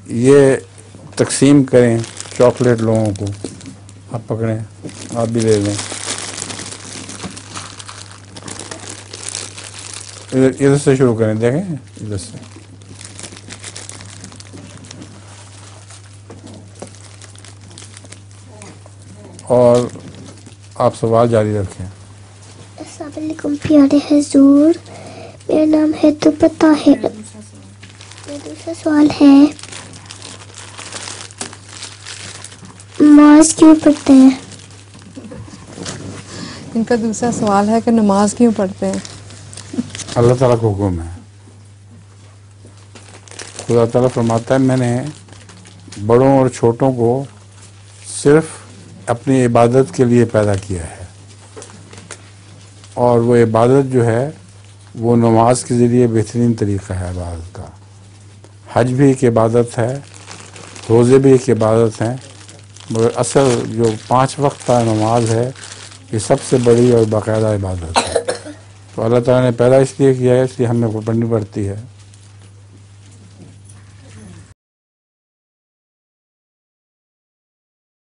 یہ تقسیم کریں چاکلیٹ لوگوں کو. آپ پکڑیں, آپ بھی لے لیں. ادھر سے شروع کریں, دیکھیں ادھر سے. اور آپ سوال جاری رکھیں. السلام علیکم پیارے حضور, میرا نام ہے طبہ طاہر. میرا دوسرا سوال ہے نماز کیوں پڑھتے ہیں؟ ان کا دوسرا سوال ہے کہ نماز کیوں پڑھتے ہیں؟ اللہ تعالیٰ کا حکم ہے. خدا تعالیٰ فرماتا ہے میں نے بڑوں اور چھوٹوں کو صرف اپنی عبادت کے لیے پیدا کیا ہے, اور وہ عبادت جو ہے وہ نماز کے ذریعے بہترین طریقہ ہے عبادت کا. حج بھی ایک عبادت ہے, روزے بھی ایک عبادت ہیں, مگر اصل جو 5 وقت کا نماز ہے یہ سب سے بڑی اور باقاعدہ عبادت ہے. تو اللہ تعالیٰ نے پیدا اس لیے کیا ہے, اس لیے ہمیں پڑھنی پڑتی ہے.